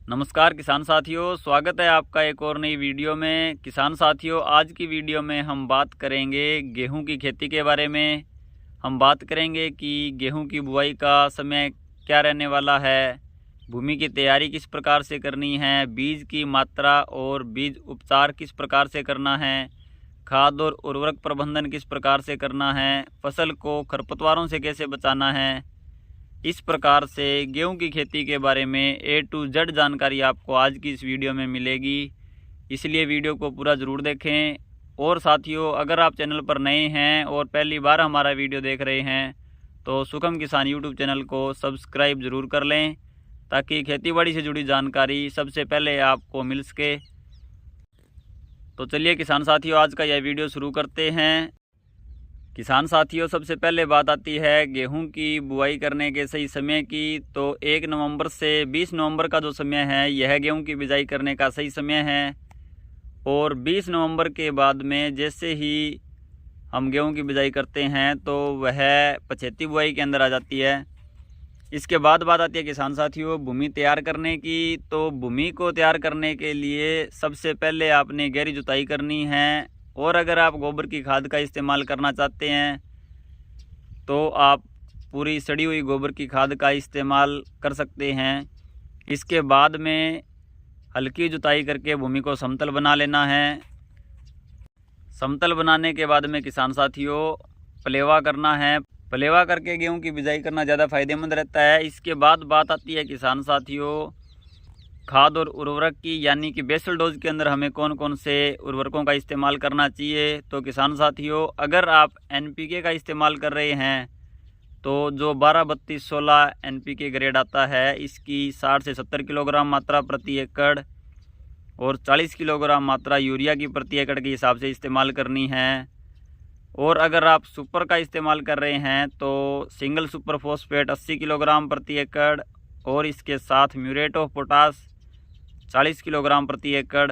नमस्कार किसान साथियों, स्वागत है आपका एक और नई वीडियो में। किसान साथियों, आज की वीडियो में हम बात करेंगे गेहूं की खेती के बारे में। हम बात करेंगे कि गेहूं की बुआई का समय क्या रहने वाला है, भूमि की तैयारी किस प्रकार से करनी है, बीज की मात्रा और बीज उपचार किस प्रकार से करना है, खाद और उर्वरक प्रबंधन किस प्रकार से करना है, फसल को खरपतवारों से कैसे बचाना है। इस प्रकार से गेहूं की खेती के बारे में A to Z जानकारी आपको आज की इस वीडियो में मिलेगी, इसलिए वीडियो को पूरा ज़रूर देखें। और साथियों, अगर आप चैनल पर नए हैं और पहली बार हमारा वीडियो देख रहे हैं तो सुखम किसान यूट्यूब चैनल को सब्सक्राइब ज़रूर कर लें, ताकि खेतीबाड़ी से जुड़ी जानकारी सबसे पहले आपको मिल सके। तो चलिए किसान साथियों, आज का यह वीडियो शुरू करते हैं। किसान साथियों, सबसे पहले बात आती है गेहूं की बुआई करने के सही समय की। तो 1 नवंबर से 20 नवंबर का जो समय है, यह गेहूं की बिजाई करने का सही समय है। और 20 नवंबर के बाद में जैसे ही हम गेहूं की बिजाई करते हैं तो वह पछेती बुआई के अंदर आ जाती है। इसके बाद बात आती है किसान साथियों भूमि तैयार करने की। तो भूमि को तैयार करने के लिए सबसे पहले आपने गहरी जुताई करनी है। और अगर आप गोबर की खाद का इस्तेमाल करना चाहते हैं तो आप पूरी सड़ी हुई गोबर की खाद का इस्तेमाल कर सकते हैं। इसके बाद में हल्की जुताई करके भूमि को समतल बना लेना है। समतल बनाने के बाद में किसान साथियों पलेवा करना है। पलेवा करके गेहूं की बिजाई करना ज़्यादा फायदेमंद रहता है। इसके बाद बात आती है किसान साथियों खाद और उर्वरक की, यानी कि बेसल डोज के अंदर हमें कौन कौन से उर्वरकों का इस्तेमाल करना चाहिए। तो किसान साथियों, अगर आप NPK का इस्तेमाल कर रहे हैं तो जो 12-32-16 NPK ग्रेड आता है, इसकी 60 से 70 किलोग्राम मात्रा प्रति एकड़ और 40 किलोग्राम मात्रा यूरिया की प्रति एकड़ के हिसाब से इस्तेमाल करनी है। और अगर आप सुपर का इस्तेमाल कर रहे हैं तो सिंगल सुपर फॉस्फेट 80 किलोग्राम प्रति एकड़ और इसके साथ म्यूरेट ऑफ पोटास 40 किलोग्राम प्रति एकड़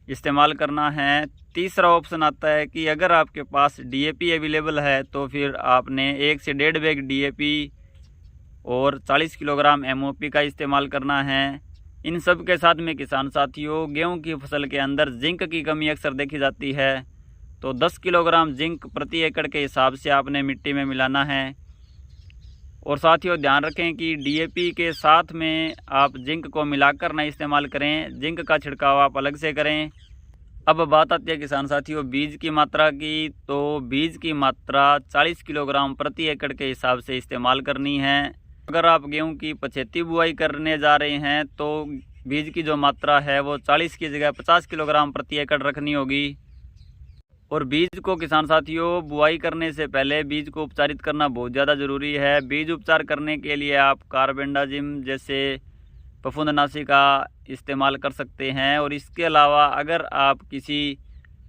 इस्तेमाल करना है। तीसरा ऑप्शन आता है कि अगर आपके पास DAP अवेलेबल है तो फिर आपने 1 से 1.5 बैग DAP और 40 किलोग्राम MOP का इस्तेमाल करना है। इन सब के साथ में किसान साथियों गेहूं की फसल के अंदर जिंक की कमी अक्सर देखी जाती है, तो 10 किलोग्राम जिंक प्रति एकड़ के हिसाब से आपने मिट्टी में मिलाना है। और साथियों ध्यान रखें कि DAP के साथ में आप जिंक को मिलाकर ना इस्तेमाल करें, जिंक का छिड़काव आप अलग से करें। अब बात आती है किसान साथियों बीज की मात्रा की। तो बीज की मात्रा 40 किलोग्राम प्रति एकड़ के हिसाब से इस्तेमाल करनी है। अगर आप गेहूं की पछेती बुआई करने जा रहे हैं तो बीज की जो मात्रा है वो 40 की जगह 50 किलोग्राम प्रति एकड़ रखनी होगी। और बीज को किसान साथियों बुआई करने से पहले बीज को उपचारित करना बहुत ज़्यादा ज़रूरी है। बीज उपचार करने के लिए आप कार्बेंडाजिम जैसे फफूंदनाशी का इस्तेमाल कर सकते हैं। और इसके अलावा अगर आप किसी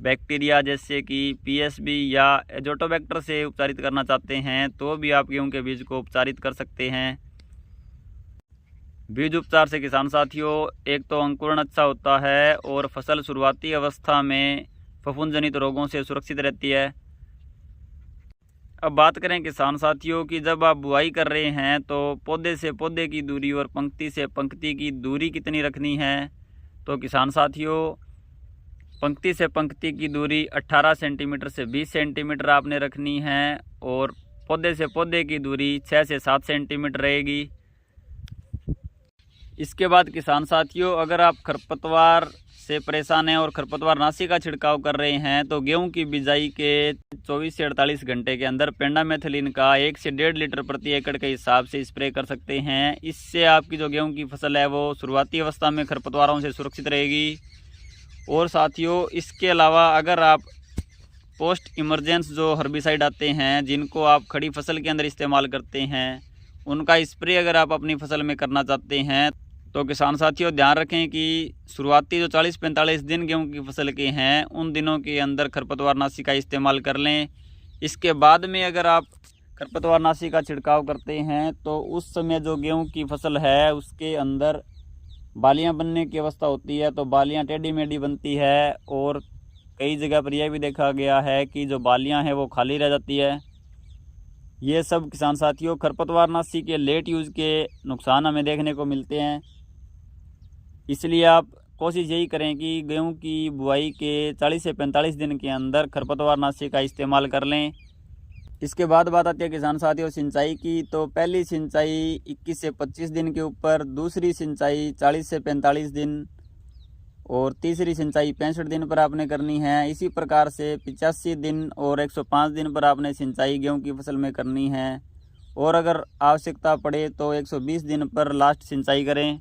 बैक्टीरिया जैसे कि PSB या एजोटोबैक्टर से उपचारित करना चाहते हैं तो भी आप गेहूं के बीज को उपचारित कर सकते हैं। बीज उपचार से किसान साथियों एक तो अंकुरण अच्छा होता है और फसल शुरुआती अवस्था में फफूंद जनित रोगों से सुरक्षित रहती है। अब बात करें किसान साथियों कि जब आप बुआई कर रहे हैं तो पौधे से पौधे की दूरी और पंक्ति से पंक्ति की दूरी कितनी रखनी है। तो किसान साथियों पंक्ति से पंक्ति की दूरी 18 सेंटीमीटर से 20 सेंटीमीटर आपने रखनी है और पौधे से पौधे की दूरी 6 से 7 सेंटीमीटर रहेगी। इसके बाद किसान साथियों अगर आप खरपतवार से परेशान हैं और खरपतवार नाशी का छिड़काव कर रहे हैं तो गेहूं की बिजाई के 24 से 48 घंटे के अंदर पेंडामेथिलिन का 1 से 1.5 लीटर प्रति एकड़ के हिसाब से स्प्रे कर सकते हैं। इससे आपकी जो गेहूं की फसल है वो शुरुआती अवस्था में खरपतवारों से सुरक्षित रहेगी। और साथियों इसके अलावा अगर आप पोस्ट इमरजेंस जो हर्बिसाइड आते हैं जिनको आप खड़ी फसल के अंदर इस्तेमाल करते हैं, उनका स्प्रे अगर आप अपनी फसल में करना चाहते हैं तो किसान साथियों ध्यान रखें कि शुरुआती जो 40-45 दिन गेहूं की फसल के हैं उन दिनों के अंदर खरपतवारनाशी का इस्तेमाल कर लें। इसके बाद में अगर आप खरपतवारनाशी का छिड़काव करते हैं तो उस समय जो गेहूं की फसल है उसके अंदर बालियां बनने की अवस्था होती है, तो बालियां टेढ़ी मेढ़ी बनती है और कई जगह पर यह भी देखा गया है कि जो बालियां हैं वो खाली रह जाती है। ये सब किसान साथियों खरपतवारनाशी के लेट यूज़ के नुकसान हमें देखने को मिलते हैं। इसलिए आप कोशिश यही करें कि गेहूं की बुआई के 40 से 45 दिन के अंदर खरपतवारनाशी का इस्तेमाल कर लें। इसके बाद बात आती है किसान साथियों सिंचाई की। तो पहली सिंचाई 21 से 25 दिन के ऊपर, दूसरी सिंचाई 40 से 45 दिन और तीसरी सिंचाई 65 दिन पर आपने करनी है। इसी प्रकार से 85 दिन और 105 दिन पर आपने सिंचाई गेहूं की फसल में करनी है और अगर आवश्यकता पड़े तो 120 दिन पर लास्ट सिंचाई करें।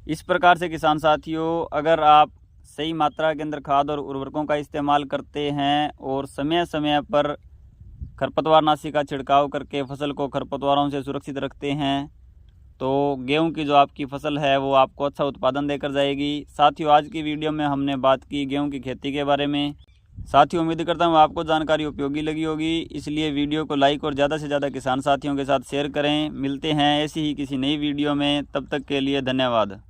इस प्रकार से किसान साथियों अगर आप सही मात्रा के अंदर खाद और उर्वरकों का इस्तेमाल करते हैं और समय समय पर खरपतवारनाशी का छिड़काव करके फसल को खरपतवारों से सुरक्षित रखते हैं तो गेहूं की जो आपकी फसल है वो आपको अच्छा उत्पादन देकर जाएगी। साथियों आज की वीडियो में हमने बात की गेहूं की खेती के बारे में। साथियों उम्मीद करता हूँ आपको जानकारी उपयोगी लगी होगी, इसलिए वीडियो को लाइक और ज़्यादा से ज़्यादा किसान साथियों के साथ शेयर करें। मिलते हैं ऐसी ही किसी नई वीडियो में, तब तक के लिए धन्यवाद।